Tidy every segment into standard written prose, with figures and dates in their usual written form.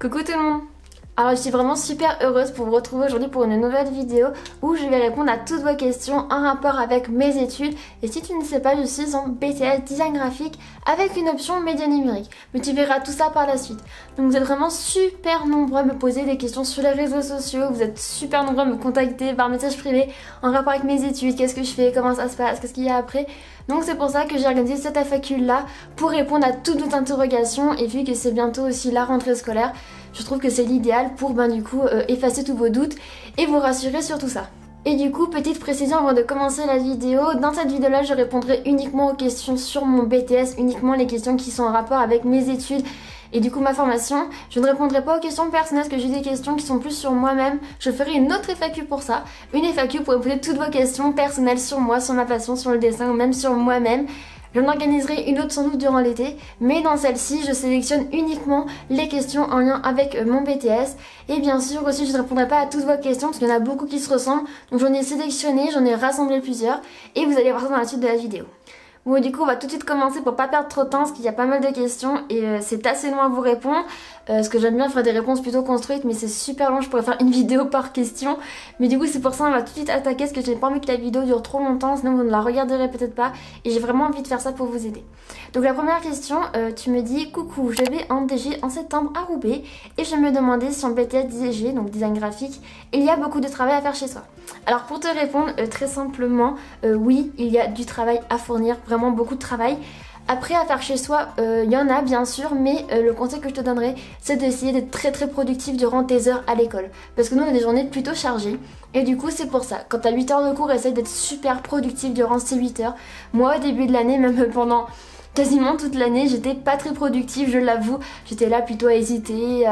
Coucou tout le monde! Alors je suis vraiment super heureuse pour vous retrouver aujourd'hui pour une nouvelle vidéo où je vais répondre à toutes vos questions en rapport avec mes études. Et si tu ne sais pas, je suis en BTS Design Graphique avec une option média numérique. Mais tu verras tout ça par la suite. Donc vous êtes vraiment super nombreux à me poser des questions sur les réseaux sociaux. Vous êtes super nombreux à me contacter par message privé en rapport avec mes études. Qu'est-ce que je fais? Comment ça se passe? Qu'est-ce qu'il y a après? Donc c'est pour ça que j'ai organisé cette FAQ là pour répondre à toutes vos interrogations. Et vu que c'est bientôt aussi la rentrée scolaire, je trouve que c'est l'idéal pour effacer tous vos doutes et vous rassurer sur tout ça. Et du coup, petite précision avant de commencer la vidéo, dans cette vidéo là je répondrai uniquement aux questions sur mon BTS, uniquement les questions qui sont en rapport avec mes études et du coup ma formation. Je ne répondrai pas aux questions personnelles parce que j'ai des questions qui sont plus sur moi-même. Je ferai une autre FAQ pour ça, une FAQ pour répondre toutes vos questions personnelles sur moi, sur ma passion, sur le dessin ou même sur moi-même. J'en organiserai une autre sans doute durant l'été, mais dans celle-ci, je sélectionne uniquement les questions en lien avec mon BTS. Et bien sûr aussi, je ne répondrai pas à toutes vos questions parce qu'il y en a beaucoup qui se ressemblent. Donc j'en ai sélectionné, j'en ai rassemblé plusieurs et vous allez voir ça dans la suite de la vidéo. Bon, du coup, on va tout de suite commencer pour pas perdre trop de temps parce qu'il y a pas mal de questions et c'est assez long à vous répondre. Parce que j'aime bien faire des réponses plutôt construites, mais c'est super long, je pourrais faire une vidéo par question. Mais du coup, c'est pour ça qu'on va tout de suite attaquer parce que j'ai pas envie que la vidéo dure trop longtemps, sinon vous ne la regarderez peut-être pas. Et j'ai vraiment envie de faire ça pour vous aider. Donc la première question, tu me dis: coucou, je vais en DG en septembre à Roubaix et je me demandais si en BTS DG, donc design graphique, il y a beaucoup de travail à faire chez soi. Alors pour te répondre très simplement, oui, il y a du travail à fournir, vraiment beaucoup de travail. Après, à faire chez soi, il y en a bien sûr, mais le conseil que je te donnerais, c'est d'essayer d'être très productif durant tes heures à l'école. Parce que nous, on a des journées plutôt chargées. Et du coup, c'est pour ça. Quand tu as 8 heures de cours, essaye d'être super productif durant ces 8 heures. Moi, au début de l'année, même pendant quasiment toute l'année, j'étais pas très productive, je l'avoue. J'étais là plutôt à hésiter,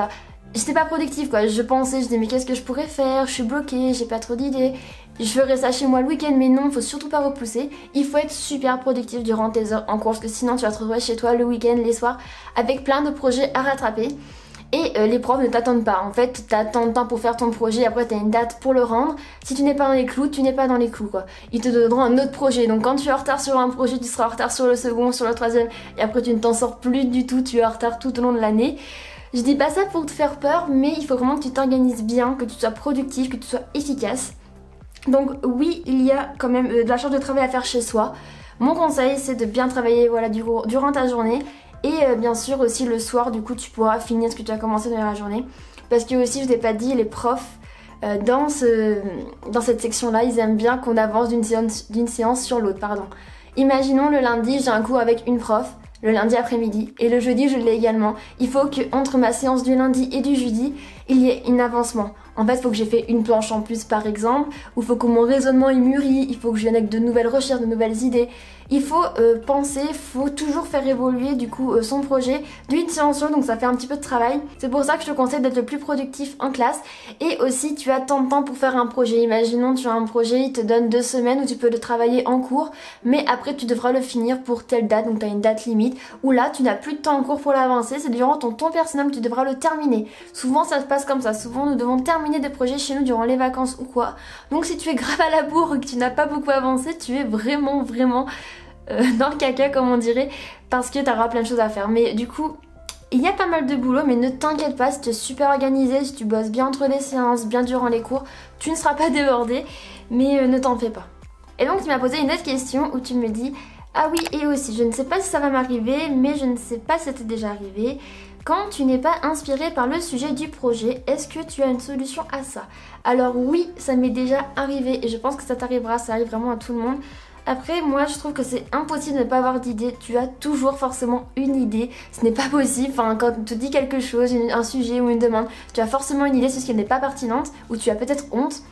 j'étais pas productive quoi, je pensais, je disais mais qu'est-ce que je pourrais faire, je suis bloquée, j'ai pas trop d'idées, je ferais ça chez moi le week-end, mais non, faut surtout pas repousser, il faut être super productif durant tes heures en cours, parce que sinon tu vas te retrouver chez toi le week-end, les soirs, avec plein de projets à rattraper. Et les profs ne t'attendent pas, en fait t'attends le temps pour faire ton projet, après t'as une date pour le rendre. Si tu n'es pas dans les clous, tu n'es pas dans les clous quoi. Ils te donneront un autre projet, donc quand tu es en retard sur un projet, tu seras en retard sur le second, sur le troisième, et après tu ne t'en sors plus du tout, tu es en retard tout au long de l'année. Je dis pas ça pour te faire peur, mais il faut vraiment que tu t'organises bien, que tu sois productif, que tu sois efficace. Donc oui, il y a quand même de la charge de travail à faire chez soi. Mon conseil, c'est de bien travailler voilà, durant ta journée. Et bien sûr aussi le soir, du coup, tu pourras finir ce que tu as commencé dans la journée. Parce que aussi, je t'ai pas dit, les profs, dans cette section-là, ils aiment bien qu'on avance d'une séance sur l'autre, pardon. Imaginons le lundi, j'ai un cours avec une prof. Le lundi après-midi et le jeudi je l'ai également. Il faut que entre ma séance du lundi et du jeudi, il y ait un avancement. En fait, il faut que j'ai fait une planche en plus par exemple, ou il faut que mon raisonnement est mûri, il faut que je vienne avec de nouvelles recherches, de nouvelles idées. Il faut penser, il faut toujours faire évoluer du coup son projet d'une séance sur l'autre, donc ça fait un petit peu de travail. C'est pour ça que je te conseille d'être le plus productif en classe. Et aussi tu as tant de temps pour faire un projet. Imaginons tu as un projet, il te donne 2 semaines où tu peux le travailler en cours, mais après tu devras le finir pour telle date, donc tu as une date limite, où là tu n'as plus de temps en cours pour l'avancer, c'est durant ton temps personnel que tu devras le terminer. Souvent ça se passe comme ça, souvent nous devons terminer des projets chez nous durant les vacances ou quoi. Donc si tu es grave à la bourre et que tu n'as pas beaucoup avancé, tu es vraiment dans le caca comme on dirait, parce que tu auras plein de choses à faire. Mais du coup, il y a pas mal de boulot, mais ne t'inquiète pas, si tu es super organisé, si tu bosses bien entre les séances, bien durant les cours, tu ne seras pas débordé, mais ne t'en fais pas. Et donc tu m'as posé une autre question où tu me dis: ah oui, et aussi, je ne sais pas si ça va m'arriver, mais je ne sais pas si c'était déjà arrivé. Quand tu n'es pas inspiré par le sujet du projet, est-ce que tu as une solution à ça? Alors oui, ça m'est déjà arrivé et je pense que ça t'arrivera, ça arrive vraiment à tout le monde. Après, moi, je trouve que c'est impossible de ne pas avoir d'idée. Tu as toujours forcément une idée. Ce n'est pas possible. Enfin, quand on te dit quelque chose, un sujet ou une demande, tu as forcément une idée sur ce qui n'est pas pertinente ou tu as peut-être honte.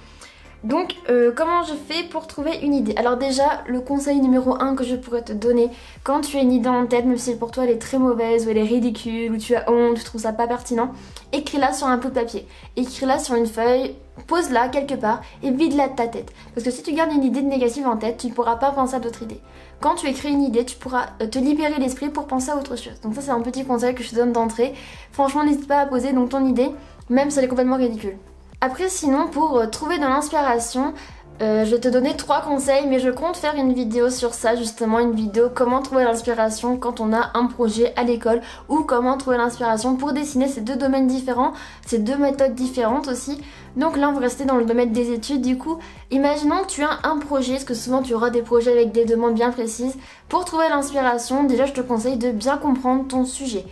Donc comment je fais pour trouver une idée? Alors déjà, le conseil numéro 1 que je pourrais te donner, quand tu as une idée en tête, même si pour toi elle est très mauvaise ou elle est ridicule ou tu as honte, tu trouves ça pas pertinent, écris-la sur un bout de papier, écris-la sur une feuille, pose-la quelque part et vide-la de ta tête. Parce que si tu gardes une idée négative en tête, tu ne pourras pas penser à d'autres idées. Quand tu écris une idée, tu pourras te libérer l'esprit pour penser à autre chose. Donc ça c'est un petit conseil que je te donne d'entrée. Franchement, n'hésite pas à poser donc ton idée, même si elle est complètement ridicule. Après sinon, pour trouver de l'inspiration, Je vais te donner 3 conseils, mais je compte faire une vidéo sur ça, justement une vidéo comment trouver l'inspiration quand on a un projet à l'école ou comment trouver l'inspiration pour dessiner. Ces 2 domaines différents, ces 2 méthodes différentes aussi. Donc là on va rester dans le domaine des études. Du coup, imaginons que tu as un projet, parce que souvent tu auras des projets avec des demandes bien précises. Pour trouver l'inspiration, déjà je te conseille de bien comprendre ton sujet.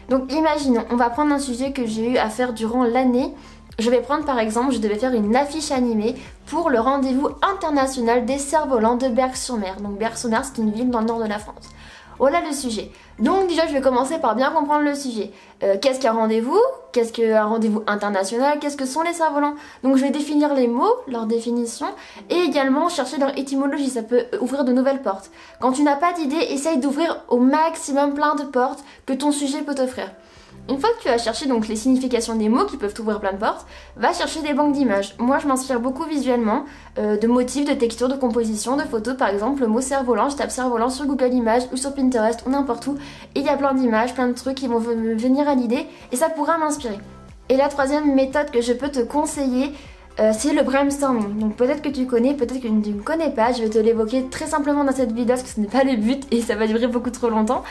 Donc imaginons, on va prendre un sujet que j'ai eu à faire durant l'année. Je vais prendre par exemple, je devais faire une affiche animée pour le rendez-vous international des cerfs-volants de Berck-sur-Mer. Donc Berck-sur-Mer, c'est une ville dans le nord de la France. Voilà le sujet. Donc déjà, je vais commencer par bien comprendre le sujet. Qu'est-ce qu'un rendez-vous? Qu'est-ce qu'un rendez-vous international? Qu'est-ce que sont les cerfs-volants? Donc je vais définir les mots, leur définition, et également chercher leur étymologie. Ça peut ouvrir de nouvelles portes. Quand tu n'as pas d'idée, essaye d'ouvrir au maximum plein de portes que ton sujet peut t'offrir. Une fois que tu as cherché donc les significations des mots qui peuvent t'ouvrir plein de portes, va chercher des banques d'images. Moi je m'inspire beaucoup visuellement de motifs, de textures, de compositions, de photos. Par exemple le mot cerf-volant, je tape cerf-volant sur Google Images ou sur Pinterest ou n'importe où. Et il y a plein d'images, plein de trucs qui vont me venir à l'idée et ça pourra m'inspirer. Et la troisième méthode que je peux te conseiller, c'est le brainstorming. Donc peut-être que tu connais, peut-être que tu ne connais pas. Je vais te l'évoquer très simplement dans cette vidéo parce que ce n'est pas le but et ça va durer beaucoup trop longtemps.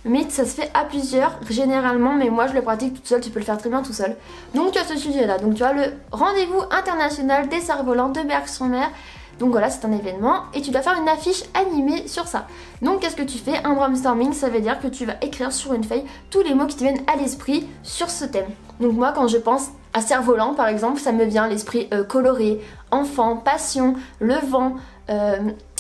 Mais ça se fait à plusieurs généralement, mais moi je le pratique toute seule, tu peux le faire très bien tout seul. Donc tu as ce sujet là, donc tu as le rendez-vous international des cerfs-volants de Berck-sur-Mer. Donc voilà, c'est un événement et tu dois faire une affiche animée sur ça. Donc qu'est-ce que tu fais? Un brainstorming, ça veut dire que tu vas écrire sur une feuille tous les mots qui te viennent à l'esprit sur ce thème. Donc moi quand je pense à cerf-volant par exemple, ça me vient à l'esprit coloré, enfant, passion, le vent,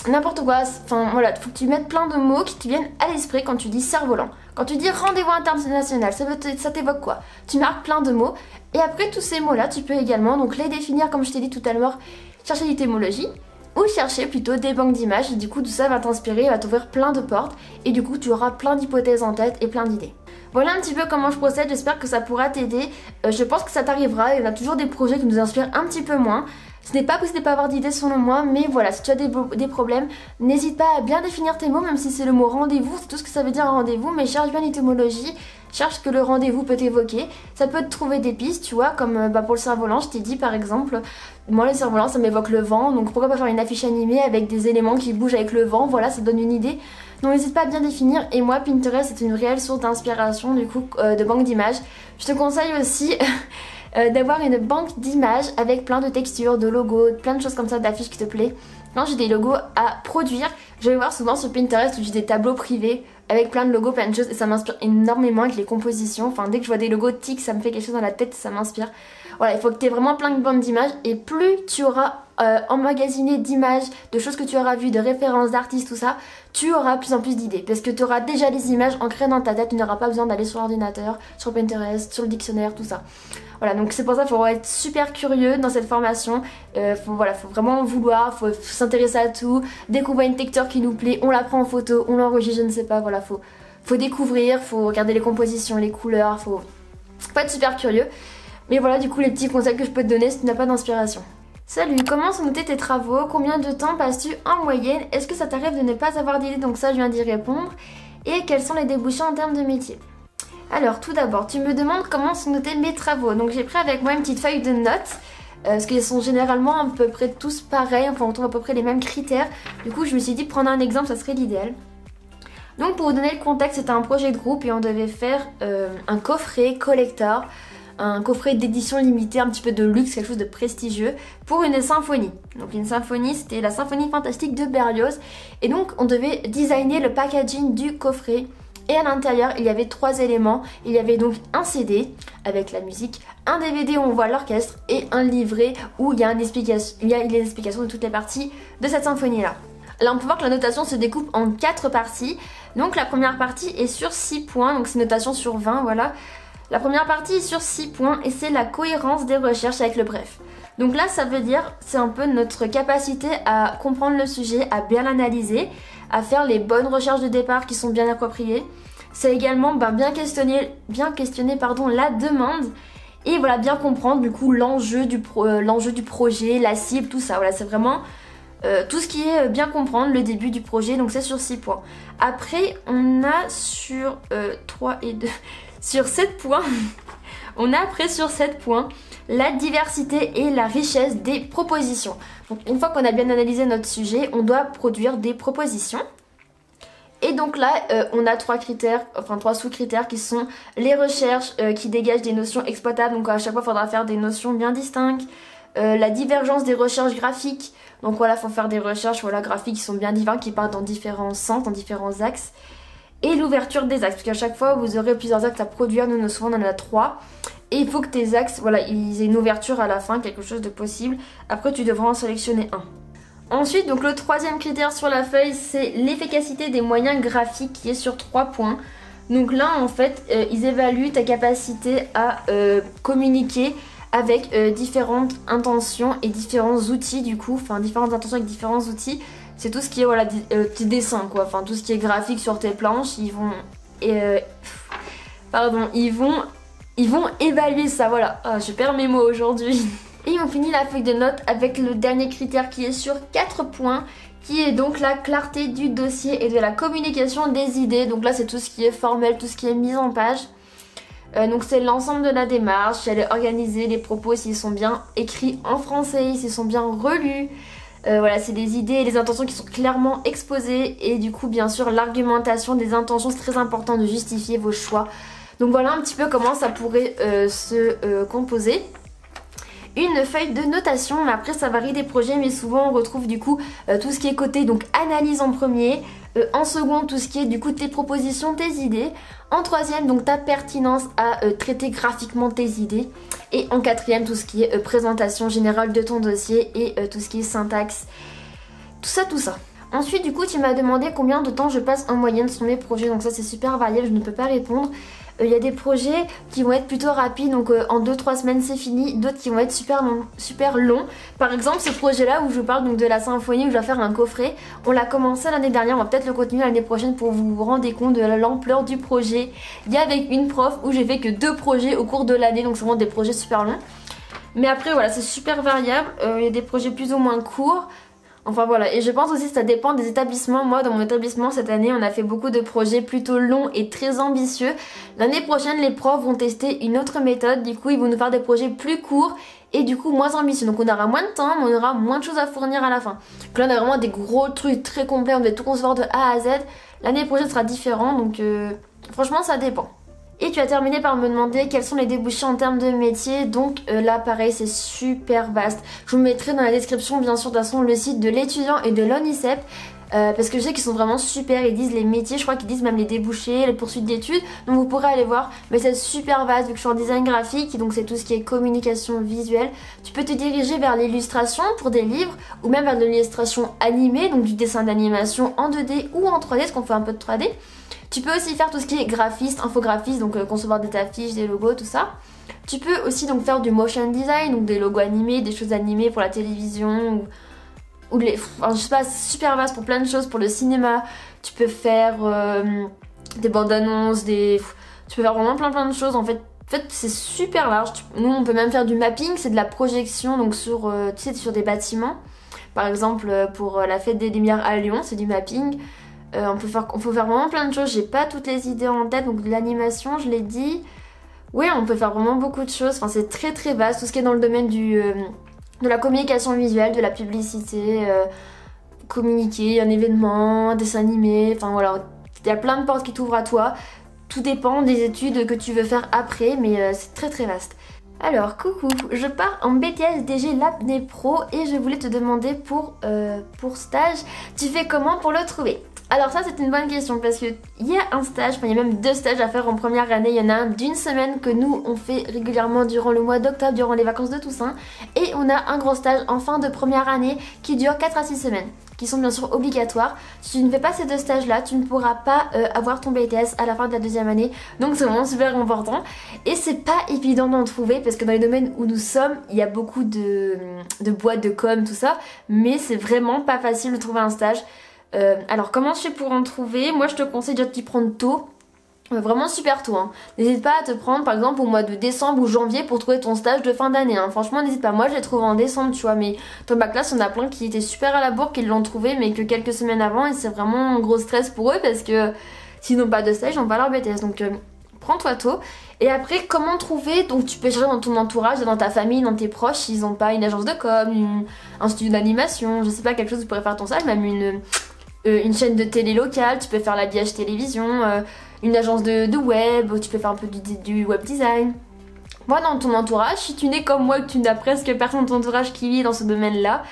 n'importe quoi. Enfin voilà, il faut que tu mettes plein de mots qui te viennent à l'esprit quand tu dis cerf-volant. Quand tu dis rendez-vous international, ça t'évoque quoi? Tu marques plein de mots et après tous ces mots là tu peux également donc les définir comme je t'ai dit tout à l'heure, chercher l'étymologie ou chercher plutôt des banques d'images et du coup tout ça va t'inspirer, va t'ouvrir plein de portes et du coup tu auras plein d'hypothèses en tête et plein d'idées. Voilà un petit peu comment je procède, j'espère que ça pourra t'aider. Je pense que ça t'arrivera, il y en a toujours des projets qui nous inspirent un petit peu moins. Ce n'est pas possible de ne pas avoir d'idées selon moi, mais voilà, si tu as des problèmes, n'hésite pas à bien définir tes mots, même si c'est le mot rendez-vous, c'est tout ce que ça veut dire un rendez-vous, mais cherche bien l'étymologie, cherche ce que le rendez-vous peut évoquer. Ça peut te trouver des pistes, tu vois, comme pour le cerf-volant, je t'ai dit par exemple, moi le cerf-volant ça m'évoque le vent, donc pourquoi pas faire une affiche animée avec des éléments qui bougent avec le vent, voilà, ça donne une idée. Donc n'hésite pas à bien définir, et moi Pinterest c'est une réelle source d'inspiration, du coup, de banque d'images. Je te conseille aussi... d'avoir une banque d'images avec plein de textures, de logos, plein de choses comme ça, d'affiches qui te plaît. Quand j'ai des logos à produire, je vais voir souvent sur Pinterest où j'ai des tableaux privés avec plein de logos, plein de choses et ça m'inspire énormément avec les compositions. Enfin dès que je vois des logos tic, ça me fait quelque chose dans la tête, ça m'inspire. Voilà, il faut que tu aies vraiment plein de banques d'images et plus tu auras emmagasiné d'images, de choses que tu auras vues, de références d'artistes, tout ça, tu auras de plus en plus d'idées parce que tu auras déjà les images ancrées dans ta tête, tu n'auras pas besoin d'aller sur l'ordinateur, sur Pinterest, sur le dictionnaire, tout ça. Voilà, donc c'est pour ça qu'il faut être super curieux dans cette formation, faut vraiment vouloir, faut s'intéresser à tout. Dès qu'on voit une texture qui nous plaît, on la prend en photo, on l'enregistre, je ne sais pas, voilà, faut découvrir, faut regarder les compositions, les couleurs, faut être super curieux. Mais voilà du coup les petits conseils que je peux te donner si tu n'as pas d'inspiration. Salut, comment sont notés tes travaux? Combien de temps passes-tu en moyenne? Est-ce que ça t'arrive de ne pas avoir d'idée? Donc ça je viens d'y répondre. Et quels sont les débouchés en termes de métier? Alors tout d'abord, tu me demandes comment sont notés mes travaux. Donc j'ai pris avec moi une petite feuille de notes. Parce qu'ils sont généralement à peu près tous pareils, enfin on trouve à peu près les mêmes critères. Du coup je me suis dit prendre un exemple, ça serait l'idéal. Donc pour vous donner le contexte, c'était un projet de groupe et on devait faire un coffret collector. Un coffret d'édition limitée, un petit peu de luxe, quelque chose de prestigieux, pour une symphonie. Donc une symphonie, c'était la symphonie fantastique de Berlioz. Et donc on devait designer le packaging du coffret. Et à l'intérieur, il y avait 3 éléments. Il y avait donc un CD avec la musique, un DVD où on voit l'orchestre et un livret où il y a les explications de toutes les parties de cette symphonie-là. Là, on peut voir que la notation se découpe en 4 parties. Donc la première partie est sur 6 points, donc c'est une notation sur 20, voilà. La première partie est sur 6 points et c'est la cohérence des recherches avec le bref. Donc là, ça veut dire, c'est un peu notre capacité à comprendre le sujet, à bien l'analyser, à faire les bonnes recherches de départ qui sont bien appropriées. C'est également bien questionner la demande et voilà, bien comprendre du coup l'enjeu du projet, la cible, tout ça. Voilà, c'est vraiment tout ce qui est bien comprendre le début du projet, donc c'est sur 6 points. Après, on a sur 3 et 2... Sur 7 points, on a après sur 7 points la diversité et la richesse des propositions. Donc une fois qu'on a bien analysé notre sujet, on doit produire des propositions. Et donc là, on a trois sous-critères qui sont les recherches qui dégagent des notions exploitables. Donc à chaque fois, il faudra faire des notions bien distinctes. La divergence des recherches graphiques. Donc voilà, il faut faire des recherches graphiques qui sont bien différentes, qui partent dans différents sens, dans différents axes. Et l'ouverture des axes, parce qu'à chaque fois, vous aurez plusieurs axes à produire. Nous, souvent, on en a 3. Et il faut que tes axes, ils aient une ouverture à la fin, quelque chose de possible. Après, tu devras en sélectionner un. Ensuite, donc le troisième critère sur la feuille, c'est l'efficacité des moyens graphiques qui est sur 3 points. Donc là, en fait, ils évaluent ta capacité à communiquer avec différentes intentions et différents outils du coup. Enfin, différentes intentions avec différents outils. C'est tout ce qui est petits dessins quoi. Enfin, tout ce qui est graphique sur tes planches, ils vont évaluer ça, voilà. Ah, je perds mes mots aujourd'hui. Et on finit la feuille de notes avec le dernier critère qui est sur 4 points, qui est donc la clarté du dossier et de la communication des idées. Donc là, c'est tout ce qui est formel, tout ce qui est mise en page. Donc c'est l'ensemble de la démarche, si elle est organisée, les propos, s'ils sont bien écrits en français, s'ils sont bien relus. Voilà, c'est des idées et des intentions qui sont clairement exposées. Et du coup, bien sûr, l'argumentation des intentions, c'est très important de justifier vos choix. Donc voilà un petit peu comment ça pourrait se composer. Une feuille de notation, mais après ça varie des projets, mais souvent on retrouve du coup tout ce qui est côté donc analyse en premier, en second tout ce qui est du coup tes propositions, tes idées, en troisième donc ta pertinence à traiter graphiquement tes idées, et en quatrième tout ce qui est présentation générale de ton dossier et tout ce qui est syntaxe, tout ça. Ensuite du coup tu m'as demandé combien de temps je passe en moyenne sur mes projets, donc ça c'est super variable, je ne peux pas répondre. Il y a des projets qui vont être plutôt rapides, donc en 2-3 semaines c'est fini, d'autres qui vont être super longs. Par exemple ce projet là où je vous parle donc de la symphonie, où je vais faire un coffret, on l'a commencé l'année dernière, on va peut-être le continuer l'année prochaine pour vous vous rendre compte de l'ampleur du projet. Il y a avec une prof où j'ai fait que 2 projets au cours de l'année, donc c'est vraiment des projets super longs. Mais après voilà, c'est super variable, il y a des projets plus ou moins courts. Enfin voilà, et je pense aussi que ça dépend des établissements. Moi dans mon établissement cette année on a fait beaucoup de projets plutôt longs et très ambitieux. L'année prochaine les profs vont tester une autre méthode, du coup ils vont nous faire des projets plus courts et du coup moins ambitieux. Donc on aura moins de temps mais on aura moins de choses à fournir à la fin. Donc là on a vraiment des gros trucs très complets, on doit tout concevoir de A à Z. L'année prochaine sera différent, donc franchement ça dépend. Et tu as terminé par me demander quels sont les débouchés en termes de métier. Donc là pareil c'est super vaste. Je vous mettrai dans la description bien sûr de toute façon le site de l'étudiant et de l'ONICEP. Parce que je sais qu'ils sont vraiment super, ils disent les métiers, je crois qu'ils disent même les débouchés, les poursuites d'études. Donc vous pourrez aller voir, mais c'est super vaste vu que je suis en design graphique. Donc c'est tout ce qui est communication visuelle. Tu peux te diriger vers l'illustration pour des livres ou même vers de l'illustration animée, donc du dessin d'animation en 2D ou en 3D, parce qu'on fait un peu de 3D. Tu peux aussi faire tout ce qui est graphiste, infographiste, donc concevoir des affiches, des logos, tout ça. Tu peux aussi donc faire du motion design, donc des logos animés, des choses animées pour la télévision ou enfin, je sais pas, c'est super vaste pour plein de choses, pour le cinéma. Tu peux faire des bandes annonces, tu peux faire vraiment plein de choses en fait. En fait c'est super large. Nous on peut même faire du mapping, c'est de la projection donc sur, tu sais, sur des bâtiments. Par exemple pour la fête des Lumières à Lyon, c'est du mapping. On peut faire vraiment plein de choses, j'ai pas toutes les idées en tête, donc de l'animation je l'ai dit. Oui, on peut faire vraiment beaucoup de choses, enfin c'est très vaste, tout ce qui est dans le domaine de la communication visuelle, de la publicité, communiquer, un événement, un dessin animé, enfin voilà, il y a plein de portes qui t'ouvrent à toi. Tout dépend des études que tu veux faire après, mais c'est très vaste. Alors coucou, je pars en BTS DG l'apnée pro et je voulais te demander pour stage, tu fais comment pour le trouver? Alors ça c'est une bonne question parce qu'il y a un stage, enfin il y a même 2 stages à faire en première année. Il y en a un d'une semaine que nous on fait régulièrement durant le mois d'octobre, durant les vacances de Toussaint. Et on a un gros stage en fin de première année qui dure 4 à 6 semaines, qui sont bien sûr obligatoires. Si tu ne fais pas ces 2 stages là, tu ne pourras pas avoir ton BTS à la fin de la 2e année. Donc c'est vraiment super important. Et c'est pas évident d'en trouver parce que dans les domaines où nous sommes, il y a beaucoup de boîtes de com, tout ça. Mais c'est vraiment pas facile de trouver un stage. Alors comment je fais pour en trouver? Moi je te conseille déjà de t'y prendre tôt, vraiment super tôt, hein. N'hésite pas à te prendre par exemple au mois de décembre ou janvier pour trouver ton stage de fin d'année, hein. Franchement n'hésite pas, moi je l'ai trouvé en décembre tu vois, mais dans ma classe on a plein qui étaient super à la bourre, qui l'ont trouvé mais que quelques semaines avant, et c'est vraiment un gros stress pour eux parce que s'ils n'ont pas de stage ils n'ont pas leur BTS. Donc prends-toi tôt. Et après, comment trouver? Donc tu peux chercher dans ton entourage, dans ta famille, dans tes proches, s'ils n'ont pas une agence de com, un studio d'animation, je sais pas, quelque chose qui pourrait faire ton stage, même une chaîne de télé locale, tu peux faire l'habillage télévision, une agence de web, tu peux faire un peu du web design. Moi, dans ton entourage, si tu n'es comme moi, que tu n'as presque personne dans ton entourage qui vit dans ce domaine-là,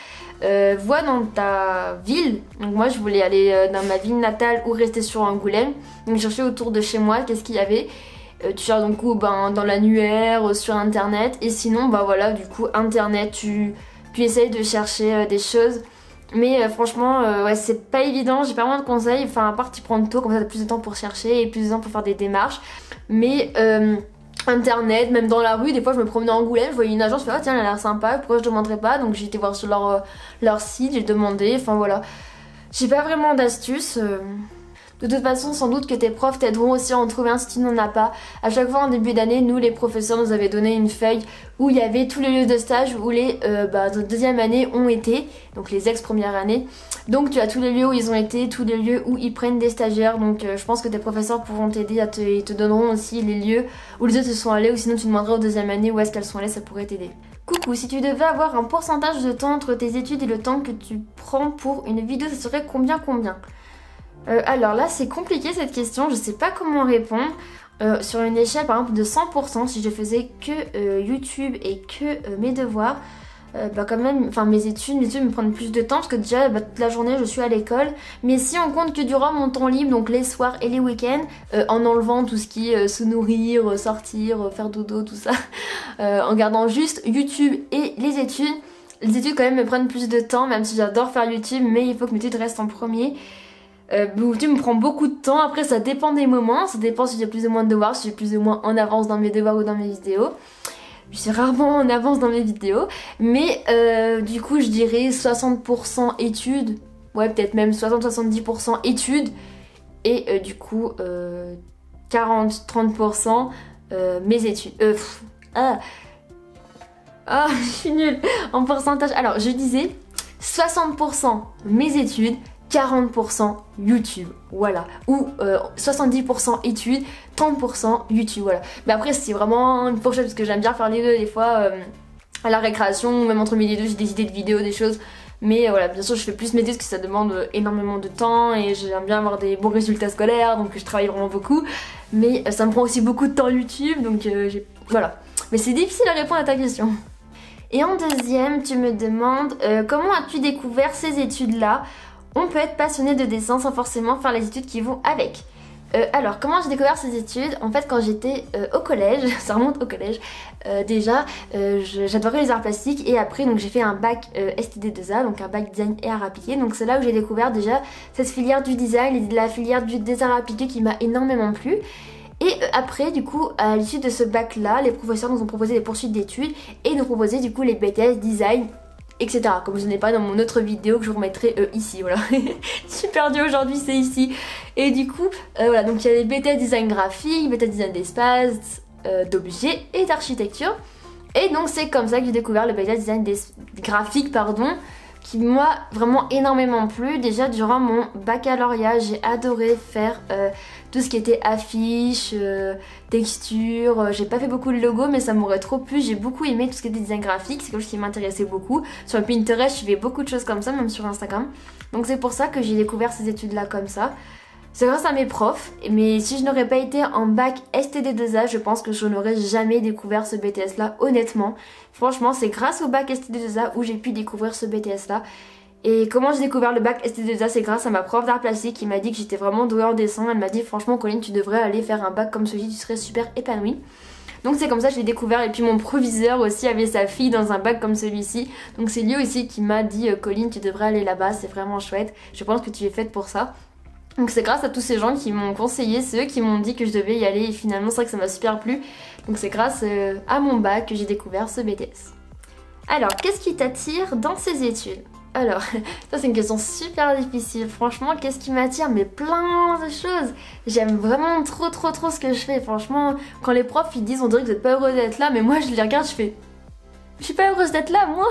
vois dans ta ville. Donc moi, je voulais aller dans ma ville natale ou rester sur Angoulême. Donc je cherchais autour de chez moi, qu'est-ce qu'il y avait. Tu cherches donc dans l'annuaire, sur internet. Et sinon, bah voilà, du coup, internet, tu essayes de chercher des choses. Mais franchement, ouais, c'est pas évident, j'ai pas vraiment de conseils. Enfin, à part t'y prendre tôt, comme ça t'as plus de temps pour chercher et plus de temps pour faire des démarches. Mais internet, même dans la rue, des fois je me promenais en Angoulême, je voyais une agence, je fais oh tiens, elle a l'air sympa, pourquoi je demanderais pas? Donc j'ai été voir sur leur site, j'ai demandé, enfin voilà. J'ai pas vraiment d'astuces. De toute façon, sans doute que tes profs t'aideront aussi à en trouver un si tu n'en as pas. À chaque fois en début d'année, nous les professeurs nous avaient donné une feuille où il y avait tous les lieux de stage où les de deuxième année ont été, donc les ex-premières années. Donc tu as tous les lieux où ils ont été, tous les lieux où ils prennent des stagiaires. Donc je pense que tes professeurs pourront t'aider, ils te donneront aussi les lieux où les autres se sont allés, ou sinon tu demanderas aux deuxième année où est-ce qu'elles sont allées, ça pourrait t'aider. Coucou, si tu devais avoir un pourcentage de temps entre tes études et le temps que tu prends pour une vidéo, ça serait combien? Alors là c'est compliqué cette question, je sais pas comment répondre. Sur une échelle par exemple de 100%, si je faisais que YouTube et que mes devoirs, bah quand même, enfin mes études me prennent plus de temps parce que déjà toute la journée je suis à l'école. Mais si on compte que durant mon temps libre, donc les soirs et les week-ends, en enlevant tout ce qui est se nourrir, sortir, faire dodo, tout ça, en gardant juste YouTube et les études quand même me prennent plus de temps, même si j'adore faire YouTube, mais il faut que mes études restent en premier. YouTube me prend beaucoup de temps, après ça dépend des moments, ça dépend si j'ai plus ou moins de devoirs, si j'ai plus ou moins en avance dans mes devoirs ou dans mes vidéos. Je suis rarement en avance dans mes vidéos, mais du coup je dirais 60% études, ouais peut-être même 60-70% études, et du coup 40-30% mes études. Je suis nulle en pourcentage. Alors je disais 60% mes études, 40% YouTube, voilà, ou 70% études, 30% YouTube, voilà. Mais après c'est vraiment une fourchette parce que j'aime bien faire les deux des fois, à la récréation, même entre midi et deux j'ai des idées de vidéos, des choses. Mais voilà, bien sûr je fais plus mes études parce que ça demande énormément de temps et j'aime bien avoir des bons résultats scolaires, donc je travaille vraiment beaucoup. Mais ça me prend aussi beaucoup de temps YouTube, donc voilà. Mais c'est difficile à répondre à ta question. Et en deuxième, tu me demandes comment as-tu découvert ces études-là? On peut être passionné de dessin sans forcément faire les études qui vont avec. Alors, comment j'ai découvert ces études? En fait, quand j'étais au collège, ça remonte au collège, déjà, j'adorais les arts plastiques et après, donc j'ai fait un bac STD2A, donc un bac design et arts appliqués. Donc c'est là où j'ai découvert déjà cette filière du design et de la filière des arts appliqués qui m'a énormément plu. Et après, du coup, à l'issue de ce bac-là, les professeurs nous ont proposé des poursuites d'études et nous proposaient du coup les BTS design, etc. Comme je n'ai pas dans mon autre vidéo que je vous remettrai ici, voilà. Je suis perdue aujourd'hui, c'est ici. Et du coup, voilà, donc il y a les BTS design graphique, BTS design d'espace, d'objets et d'architecture. Et donc c'est comme ça que j'ai découvert le BTS design graphique, qui m'a vraiment énormément plu. Déjà durant mon baccalauréat, j'ai adoré faire tout ce qui était affiches, textures. J'ai pas fait beaucoup de logos mais ça m'aurait trop plu. J'ai beaucoup aimé tout ce qui était design graphique, c'est quelque chose qui m'intéressait beaucoup. Sur Pinterest, je fais beaucoup de choses comme ça, même sur Instagram. Donc c'est pour ça que j'ai découvert ces études là comme ça. C'est grâce à mes profs, mais si je n'aurais pas été en bac STD2A, je pense que je n'aurais jamais découvert ce BTS là, honnêtement. Franchement, c'est grâce au bac STD2A où j'ai pu découvrir ce BTS là. Et comment j'ai découvert le bac STD2A, c'est grâce à ma prof d'art plastique qui m'a dit que j'étais vraiment douée en dessin. Elle m'a dit franchement Colline, tu devrais aller faire un bac comme celui-ci, tu serais super épanouie. Donc c'est comme ça que je l'ai découvert et puis mon proviseur aussi avait sa fille dans un bac comme celui-ci. Donc c'est lui aussi qui m'a dit Colline, tu devrais aller là-bas, c'est vraiment chouette. Je pense que tu es faite pour ça. Donc c'est grâce à tous ces gens qui m'ont conseillé, ceux qui m'ont dit que je devais y aller et finalement c'est vrai que ça m'a super plu. Donc c'est grâce à mon bac que j'ai découvert ce BTS. Alors, qu'est-ce qui t'attire dans ces études? Alors, ça c'est une question super difficile. Franchement, qu'est-ce qui m'attire? Mais plein de choses. J'aime vraiment trop ce que je fais. Franchement, quand les profs ils disent on dirait que vous n'êtes pas heureux d'être là, mais moi je les regarde, je fais je suis pas heureuse d'être là, moi.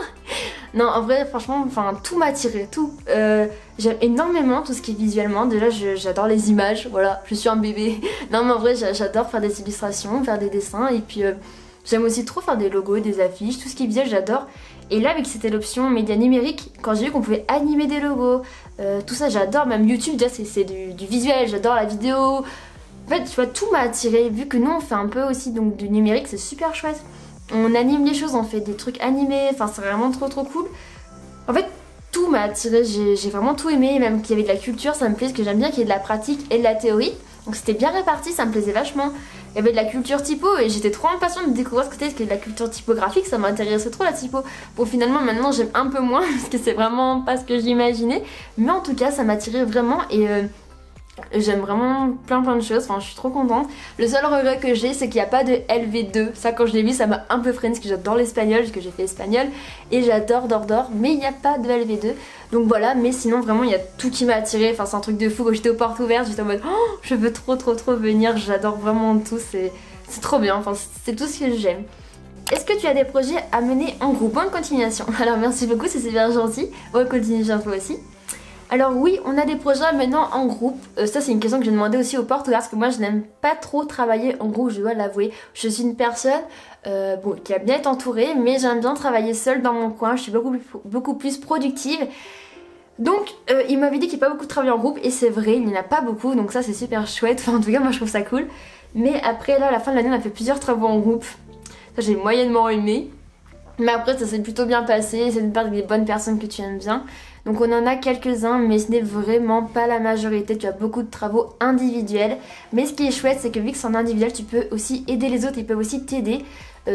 Non, en vrai, franchement, enfin, tout m'a attiré, tout. J'aime énormément tout ce qui est visuellement. Déjà, j'adore les images, voilà, je suis un bébé. Non, mais en vrai, j'adore faire des illustrations, faire des dessins. Et puis, j'aime aussi trop faire des logos, des affiches, tout ce qui est visuel, j'adore. Et là, vu que c'était l'option média numérique, quand j'ai vu qu'on pouvait animer des logos, tout ça, j'adore. Même YouTube, déjà, c'est du visuel, j'adore la vidéo. En fait, tu vois, tout m'a attiré. Vu que nous, on fait un peu aussi donc, du numérique, c'est super chouette. On anime les choses, on fait des trucs animés, enfin c'est vraiment trop cool. En fait tout m'a attiré, j'ai vraiment tout aimé, même qu'il y avait de la culture, ça me plaît, parce que j'aime bien qu'il y ait de la pratique et de la théorie. Donc c'était bien réparti, ça me plaisait vachement. Il y avait de la culture typo et j'étais trop impatiente de découvrir ce que c'était, que de la culture typographique, ça m'intéressait trop la typo. Bon finalement maintenant j'aime un peu moins, parce que c'est vraiment pas ce que j'imaginais. Mais en tout cas ça m'attirait vraiment et... j'aime vraiment plein de choses, enfin je suis trop contente. Le seul regret que j'ai c'est qu'il n'y a pas de LV2. Ça quand je l'ai vu ça m'a un peu freiné parce que j'adore l'espagnol, parce que j'ai fait espagnol et j'adore d'or, mais il n'y a pas de LV2. Donc voilà, mais sinon vraiment il y a tout qui m'a attiré, enfin c'est un truc de fou. Quand j'étais aux portes ouvertes j'étais en mode oh, je veux trop venir, j'adore vraiment tout, c'est trop bien, enfin c'est tout ce que j'aime. Est-ce que tu as des projets à mener en groupe? Bonne continuation. Alors merci beaucoup, c'est bien gentil. Bonne continuation toi aussi. Alors oui, on a des projets maintenant en groupe. Ça c'est une question que j'ai demandé aussi au Portugal parce que moi je n'aime pas trop travailler en groupe, je dois l'avouer. Je suis une personne bon, qui aime bien être entourée, mais j'aime bien travailler seule dans mon coin. Je suis beaucoup plus productive. Donc il m'avait dit qu'il n'y a pas beaucoup de travail en groupe et c'est vrai, il n'y en a pas beaucoup, donc ça c'est super chouette. Enfin en tout cas moi je trouve ça cool. Mais après là à la fin de l'année on a fait plusieurs travaux en groupe. Ça j'ai moyennement aimé. Mais après ça s'est plutôt bien passé, c'est de perdre des bonnes personnes que tu aimes bien. Donc on en a quelques-uns mais ce n'est vraiment pas la majorité, tu as beaucoup de travaux individuels. Mais ce qui est chouette c'est que vu que c'est en individuel tu peux aussi aider les autres, ils peuvent aussi t'aider.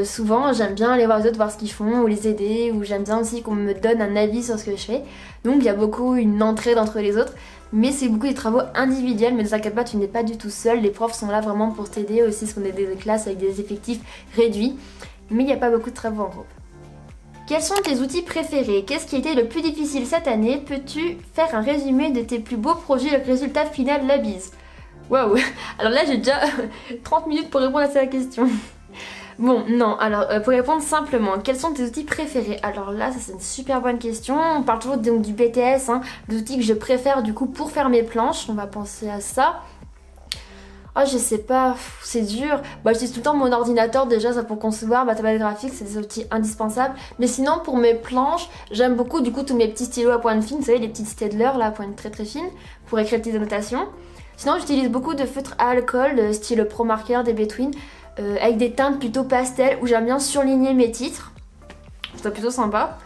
Souvent j'aime bien aller voir les autres, voir ce qu'ils font ou les aider, ou j'aime bien aussi qu'on me donne un avis sur ce que je fais. Donc il y a beaucoup une entraide entre les autres. Mais c'est beaucoup des travaux individuels, mais ne t'inquiète pas, tu n'es pas du tout seul. Les profs sont là vraiment pour t'aider aussi, parce qu'on est des classes avec des effectifs réduits. Mais il n'y a pas beaucoup de travaux en groupe. Quels sont tes outils préférés? Qu'est-ce qui a été le plus difficile cette année? Peux-tu faire un résumé de tes plus beaux projets et le résultat final? La bise. Waouh. Alors là j'ai déjà 30 minutes pour répondre à cette question. Bon, non, alors pour répondre simplement, quels sont tes outils préférés? Alors là, ça c'est une super bonne question. On parle toujours donc du BTS, hein, l'outil que je préfère du coup pour faire mes planches. On va penser à ça. Ah, je sais pas, c'est dur. Bah, j'utilise tout le temps mon ordinateur déjà, ça pour concevoir, ma tablette graphique, c'est des outils indispensables. Mais sinon, pour mes planches, j'aime beaucoup du coup tous mes petits stylos à pointe fine, vous savez, les petites Staedtler là, à pointe très fine, pour écrire des annotations. Sinon, j'utilise beaucoup de feutres à alcool, style Pro Marker, des Between, avec des teintes plutôt pastel, où j'aime bien surligner mes titres. C'est plutôt sympa.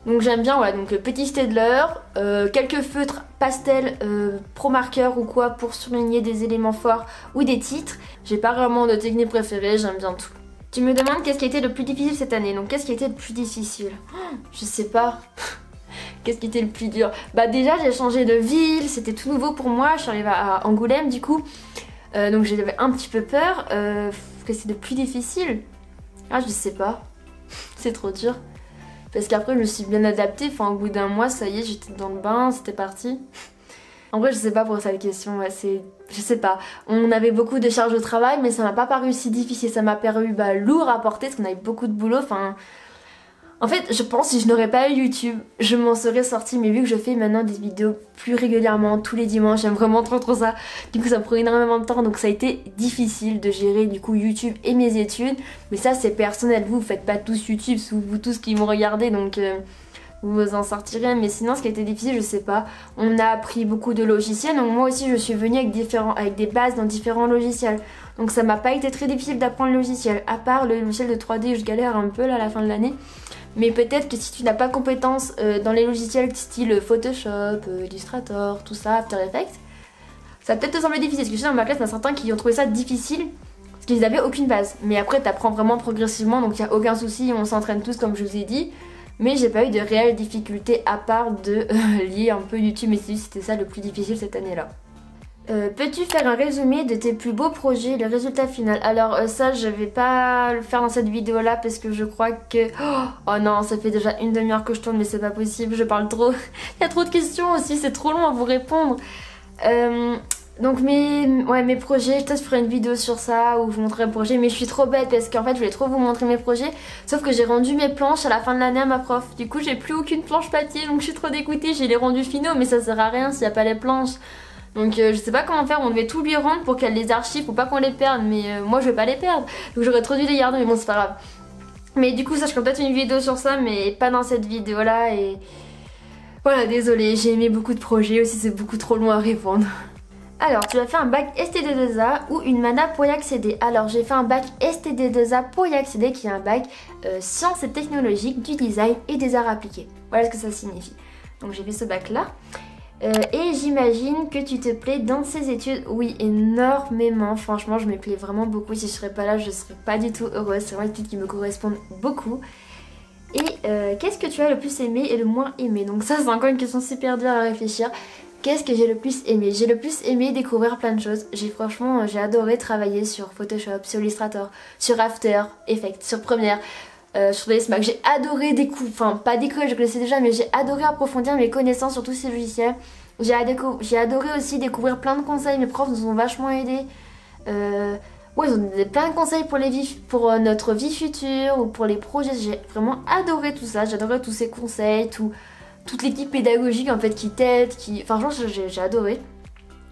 Donc j'aime bien, voilà, donc petit Staedtler, quelques feutres pastel Pro Marker ou quoi pour surligner des éléments forts ou des titres. J'ai pas vraiment de technique préférée, j'aime bien tout. Tu me demandes qu'est-ce qui a été le plus difficile cette année, donc qu'est-ce qui a été le plus difficile? Je sais pas. Qu'est-ce qui était le plus dur? Bah déjà j'ai changé de ville, c'était tout nouveau pour moi, je suis arrivée à Angoulême du coup. Donc j'avais un petit peu peur. Que c'est le plus difficile? Ah je sais pas. C'est trop dur. Parce qu'après je me suis bien adaptée, enfin au bout d'un mois ça y est j'étais dans le bain, c'était parti. En vrai je sais pas pour cette question, ouais, je sais pas. On avait beaucoup de charges de travail mais ça m'a pas paru si difficile, ça m'a paru lourd à porter parce qu'on avait beaucoup de boulot, enfin... En fait je pense que si je n'aurais pas eu YouTube, je m'en serais sortie, mais vu que je fais maintenant des vidéos plus régulièrement, tous les dimanches, j'aime vraiment trop ça. Du coup ça me prend énormément de temps, donc ça a été difficile de gérer du coup YouTube et mes études. Mais ça c'est personnel, vous faites pas tous YouTube, c'est vous tous qui me regardez, donc vous en sortirez. Mais sinon ce qui a été difficile, je sais pas. On a appris beaucoup de logiciels, donc moi aussi je suis venue avec des bases dans différents logiciels. Donc ça m'a pas été très difficile d'apprendre le logiciel, à part le logiciel de 3D où je galère un peu là à la fin de l'année. Mais peut-être que si tu n'as pas compétence dans les logiciels style Photoshop, Illustrator, tout ça, After Effects, ça va peut-être te sembler difficile. Parce que je sais dans ma classe, il y en a certains qui ont trouvé ça difficile parce qu'ils n'avaient aucune base. Mais après, tu apprends vraiment progressivement, donc il n'y a aucun souci, on s'entraîne tous comme je vous ai dit. Mais j'ai pas eu de réelles difficultés à part de lier un peu YouTube, mais c'était ça le plus difficile cette année-là. Peux-tu faire un résumé de tes plus beaux projets, le résultat final? Alors ça je vais pas le faire dans cette vidéo là parce que je crois que... Oh non, ça fait déjà une demi-heure que je tourne mais c'est pas possible, je parle trop. Il y a trop de questions aussi, c'est trop long à vous répondre. Donc mes projets, peut-être je ferai une vidéo sur ça où je vous montrerai le projet, mais je suis trop bête parce qu'en fait je voulais trop vous montrer mes projets, sauf que j'ai rendu mes planches à la fin de l'année à ma prof. Du coup j'ai plus aucune planche papier, donc je suis trop dégoûtée, j'ai les rendus finaux mais ça sert à rien s'il n'y a pas les planches. Donc je sais pas comment faire, on devait tout lui rendre pour qu'elle les archive, pour pas qu'on les perde, mais moi je vais pas les perdre. Donc j'aurais trop dû les garder, mais bon c'est pas grave. Mais du coup ça je ferai peut-être une vidéo sur ça, mais pas dans cette vidéo là et... Voilà, désolée, j'ai aimé beaucoup de projets, aussi c'est beaucoup trop long à répondre. Alors, tu as fait un bac STD2A ou une mana pour y accéder. Alors, j'ai fait un bac STD2A pour y accéder, qui est un bac sciences et technologiques, du design et des arts appliqués. Voilà ce que ça signifie. Donc, j'ai fait ce bac-là. Et j'imagine que tu te plais dans ces études. Oui, énormément. Franchement, je me plais vraiment beaucoup. Si je serais pas là, je serais pas du tout heureuse. C'est vraiment des études qui me correspondent beaucoup. Et qu'est-ce que tu as le plus aimé et le moins aimé? Donc ça, c'est encore une question super dure à réfléchir. Qu'est-ce que j'ai le plus aimé? J'ai le plus aimé découvrir plein de choses. J'ai adoré travailler sur Photoshop, sur Illustrator, sur After Effects, sur Premiere, sur les Smack. J'ai adoré découvrir, enfin pas découvrir, je connaissais déjà, mais j'ai adoré approfondir mes connaissances sur tous ces logiciels. J'ai adoré aussi découvrir plein de conseils, mes profs nous ont vachement aidés. Ouais, ils ont donné plein de conseils pour notre vie future ou pour les projets. J'ai vraiment adoré tout ça, j'adorais tous ces conseils, toute l'équipe pédagogique en fait qui t'aide, enfin franchement j'ai adoré.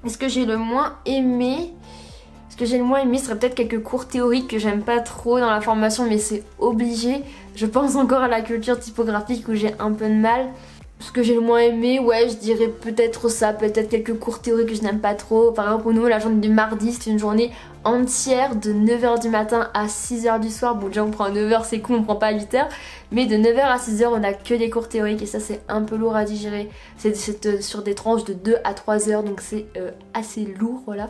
Est-ce que j'ai le moins aimé? Ce que j'ai le moins aimé serait peut-être quelques cours théoriques que j'aime pas trop dans la formation, mais c'est obligé. Je pense encore à la culture typographique où j'ai un peu de mal. Ce que j'ai le moins aimé, ouais, je dirais peut-être ça, peut-être quelques cours théoriques que je n'aime pas trop. Par exemple, pour nous, la journée du mardi, c'est une journée entière de 9h du matin à 6h du soir. Bon, déjà, on prend à 9h, c'est cool, on prend pas à 8h. Mais de 9h à 6h, on a que des cours théoriques et ça, c'est un peu lourd à digérer. C'est sur des tranches de 2 à 3 heures, donc c'est assez lourd, voilà.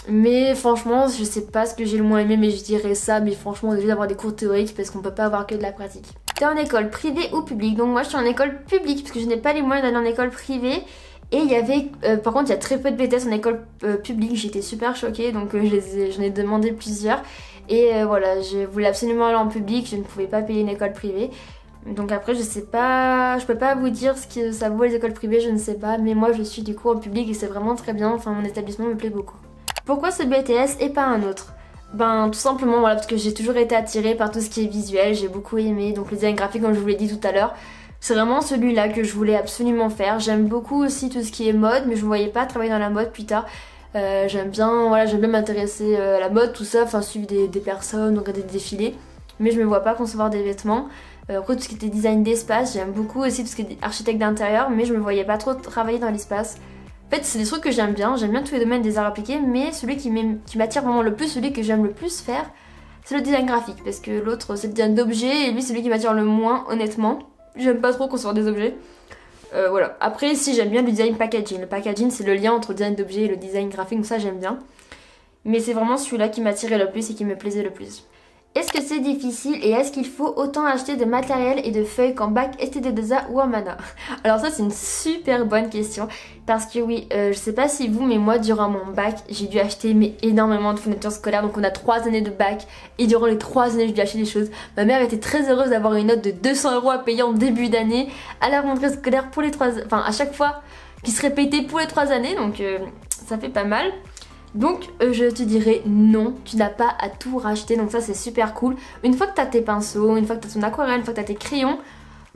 Mais franchement, je sais pas ce que j'ai le moins aimé, mais je dirais ça. Mais franchement, on est obligé d'avoir des cours théoriques parce qu'on peut pas avoir que de la pratique. T'es en école privée ou publique? Donc moi je suis en école publique parce que je n'ai pas les moyens d'aller en école privée. Et il y avait, par contre il y a très peu de BTS en école publique, j'étais super choquée, donc j'en ai demandé plusieurs. Et voilà, je voulais absolument aller en public, je ne pouvais pas payer une école privée. Donc après je sais pas, je peux pas vous dire ce que ça vaut les écoles privées, je ne sais pas. Mais moi je suis du coup en public et c'est vraiment très bien, enfin mon établissement me plaît beaucoup. Pourquoi ce BTS et pas un autre? Ben tout simplement voilà, parce que j'ai toujours été attirée par tout ce qui est visuel, j'ai beaucoup aimé, donc le design graphique comme je vous l'ai dit tout à l'heure, c'est vraiment celui-là que je voulais absolument faire. J'aime beaucoup aussi tout ce qui est mode, mais je ne me voyais pas travailler dans la mode plus tard. J'aime bien m'intéresser à la mode, tout ça, enfin suivre des personnes, regarder des défilés, mais je me vois pas concevoir des vêtements. Après tout ce qui était design d'espace, j'aime beaucoup aussi tout ce qui est architecte d'intérieur, mais je me voyais pas trop travailler dans l'espace. En fait, c'est des trucs que j'aime bien tous les domaines des arts appliqués, mais celui qui m'attire vraiment le plus, celui que j'aime le plus faire, c'est le design graphique, parce que l'autre c'est le design d'objets, et lui celui qui m'attire le moins, honnêtement. J'aime pas trop concevoir des objets. Voilà. Après, si j'aime bien le design packaging. Le packaging, c'est le lien entre le design d'objets et le design graphique, donc ça j'aime bien. Mais c'est vraiment celui-là qui m'attirait le plus et qui me plaisait le plus. Est-ce que c'est difficile et est-ce qu'il faut autant acheter de matériel et de feuilles qu'en bac STD2A ou en mana? Alors ça c'est une super bonne question parce que oui, je sais pas si vous mais moi durant mon bac j'ai dû acheter énormément de fournitures scolaires, donc on a 3 années de bac et durant les 3 années j'ai dû acheter des choses. Ma mère était très heureuse d'avoir une note de 200 € à payer en début d'année à la rentrée scolaire pour les 3, enfin à chaque fois qui se répétait pour les 3 années, donc ça fait pas mal. Donc je te dirais non, tu n'as pas à tout racheter, donc ça c'est super cool. Une fois que tu as tes pinceaux, une fois que tu as ton aquarelle, une fois que tu as tes crayons,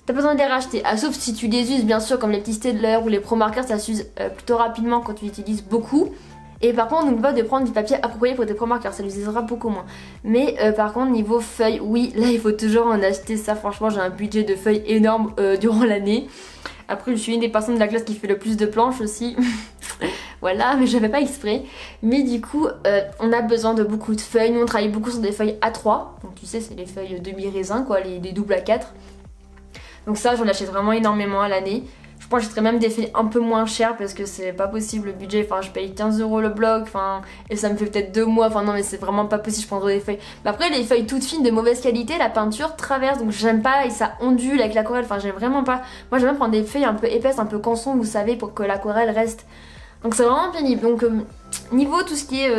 t'as pas besoin de les racheter. Ah, sauf si tu les uses bien sûr, comme les petits Staedtler ou les Pro Markers, ça s'use plutôt rapidement quand tu l'utilises beaucoup. Et par contre n'oublie pas de prendre du papier approprié pour tes Pro Markers, ça les usera beaucoup moins. Mais par contre niveau feuilles, oui là il faut toujours en acheter, ça franchement j'ai un budget de feuilles énorme durant l'année. Après je suis une des personnes de la classe qui fait le plus de planches aussi. Voilà, mais je fais pas exprès. Mais du coup, on a besoin de beaucoup de feuilles. Nous, on travaille beaucoup sur des feuilles A3. Donc tu sais, c'est les feuilles demi-raisin, quoi, les doubles A4. Donc ça, j'en achète vraiment énormément à l'année. Je pense que j'achèterais même des feuilles un peu moins chères parce que c'est pas possible le budget. Enfin, je paye 15 € le bloc, enfin, et ça me fait peut-être 2 mois. Enfin, non, mais c'est vraiment pas possible, je prendrais des feuilles. Mais après, les feuilles toutes fines de mauvaise qualité, la peinture traverse, donc j'aime pas et ça ondule avec l'aquarelle. Enfin, j'aime vraiment pas. Moi, j'aime bien prendre des feuilles un peu épaisses, un peu canson, vous savez, pour que l'aquarelle reste. Donc c'est vraiment pénible. Donc niveau tout ce qui est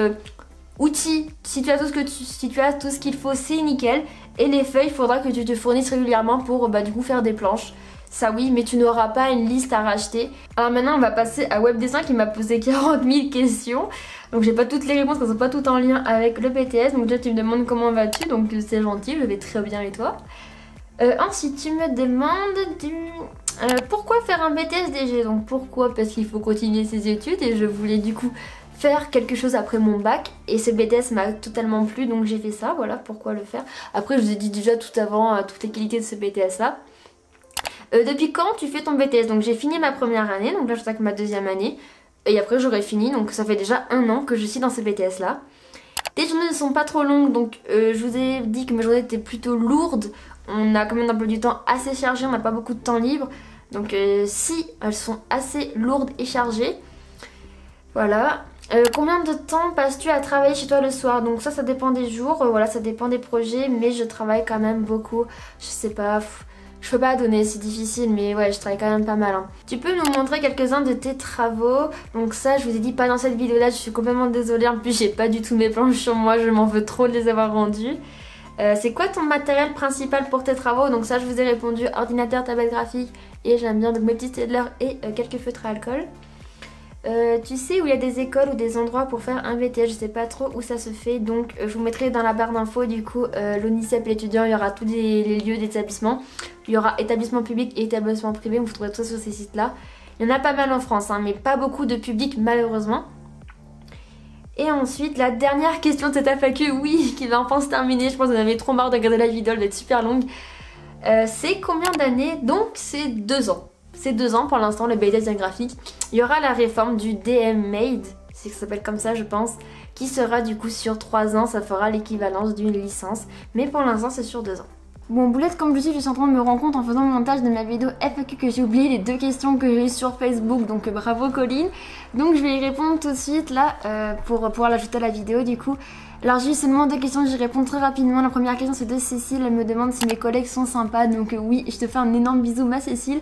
outils, si tu as tout ce qu'il faut, c'est nickel. Et les feuilles, il faudra que tu te fournisses régulièrement pour du coup faire des planches. ça oui, mais tu n'auras pas une liste à racheter. Alors maintenant on va passer à Webdessin qui m'a posé 40 000 questions. Donc j'ai pas toutes les réponses, elles sont pas toutes en lien avec le BTS. Donc déjà tu me demandes comment vas-tu, donc c'est gentil, je vais très bien et toi. Ensuite tu me demandes pourquoi faire un BTS DG. Donc pourquoi? Parce qu'il faut continuer ses études et je voulais du coup faire quelque chose après mon bac et ce BTS m'a totalement plu, donc j'ai fait ça, voilà pourquoi le faire. Après je vous ai dit déjà tout avant toutes les qualités de ce BTS là. Depuis quand tu fais ton BTS? Donc j'ai fini ma première année, donc là je attaque ma deuxième année et après j'aurai fini, donc ça fait déjà 1 an que je suis dans ce BTS là. Les journées ne sont pas trop longues, donc je vous ai dit que mes journées étaient plutôt lourdes. On a quand même un peu du temps assez chargé, on n'a pas beaucoup de temps libre, donc si elles sont assez lourdes et chargées. Voilà. Combien de temps passes-tu à travailler chez toi le soir? Donc ça dépend des jours, voilà, ça dépend des projets, mais je travaille quand même beaucoup. Je sais pas, je peux pas donner, c'est difficile, mais ouais, je travaille quand même pas mal. Hein. Tu peux nous montrer quelques-uns de tes travaux? Donc ça, je vous ai dit pas dans cette vidéo-là, je suis complètement désolée. En plus, j'ai pas du tout mes planches sur moi, je m'en veux trop de les avoir rendues. C'est quoi ton matériel principal pour tes travaux? Donc ça, je vous ai répondu, ordinateur, tablette graphique, et j'aime bien donc mes petits stylers et quelques feutres à alcool. Tu sais où il y a des écoles ou des endroits pour faire un BTS? Je sais pas trop où ça se fait, donc je vous mettrai dans la barre d'infos du coup l'ONICEP, l'étudiant, il y aura tous les lieux d'établissement. Il y aura établissement public et établissement privé, vous trouverez tout ça sur ces sites là. Il y en a pas mal en France, hein, mais pas beaucoup de public malheureusement. Et ensuite la dernière question de cette FAQ, oui, qui va enfin se terminer, je pense que vous en avez trop marre de regarder la vidéo, elle va être super longue. C'est combien d'années? Donc c'est 2 ans. C'est 2 ans pour l'instant le BTS Design graphique. Il y aura la réforme du DM-Made, c'est que ça s'appelle comme ça je pense, qui sera du coup sur 3 ans, ça fera l'équivalence d'une licence. Mais pour l'instant c'est sur 2 ans. Bon boulette comme je suis en train de me rendre compte en faisant le montage de ma vidéo FAQ que j'ai oublié les 2 questions que j'ai eues sur Facebook, donc bravo Colline. Donc je vais y répondre tout de suite là pour pouvoir l'ajouter à la vidéo du coup. Alors j'ai eu seulement 2 questions, j'y réponds très rapidement. La première question c'est de Cécile, elle me demande si mes collègues sont sympas, donc oui, je te fais un énorme bisou ma Cécile.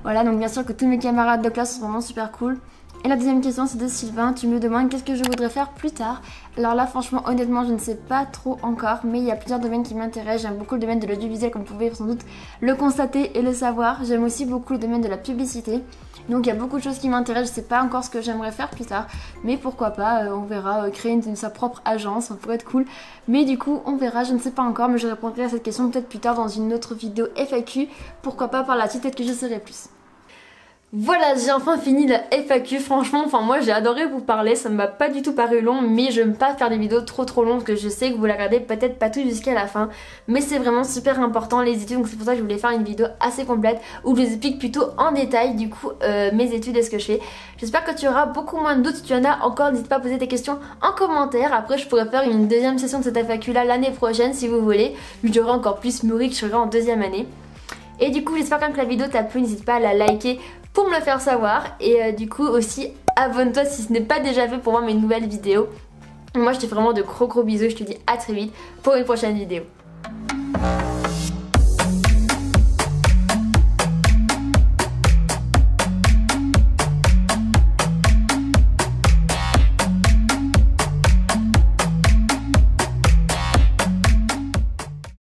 Voilà, donc bien sûr que tous mes camarades de classe sont vraiment super cool. Et la deuxième question c'est de Sylvain, tu me demandes qu'est-ce que je voudrais faire plus tard. Alors là franchement honnêtement je ne sais pas trop encore, mais il y a plusieurs domaines qui m'intéressent. J'aime beaucoup le domaine de l'audiovisuel comme vous pouvez sans doute le constater et le savoir. J'aime aussi beaucoup le domaine de la publicité. Donc il y a beaucoup de choses qui m'intéressent, je ne sais pas encore ce que j'aimerais faire plus tard. Mais pourquoi pas, on verra, créer sa propre agence, ça pourrait être cool. Mais du coup on verra, je ne sais pas encore, mais je répondrai à cette question peut-être plus tard dans une autre vidéo FAQ. Pourquoi pas par la suite, peut-être que je saurai plus. Voilà, j'ai enfin fini la FAQ, franchement, enfin moi j'ai adoré vous parler, ça ne m'a pas du tout paru long, mais je n'aime pas faire des vidéos trop longues, parce que je sais que vous la regardez peut-être pas tout jusqu'à la fin, mais c'est vraiment super important les études, donc c'est pour ça que je voulais faire une vidéo assez complète, où je vous explique plutôt en détail du coup mes études et ce que je fais. J'espère que tu auras beaucoup moins de doutes, si tu en as encore, n'hésite pas à poser tes questions en commentaire, après je pourrais faire une deuxième session de cette FAQ là l'année prochaine si vous voulez, vu que j'aurai encore plus mûri, que je serai en 2e année. Et du coup j'espère quand même que la vidéo t'a plu, n'hésite pas à la liker pour me le faire savoir et du coup aussi abonne-toi si ce n'est pas déjà fait pour voir mes nouvelles vidéos. Moi je te fais vraiment de gros bisous, je te dis à très vite pour une prochaine vidéo.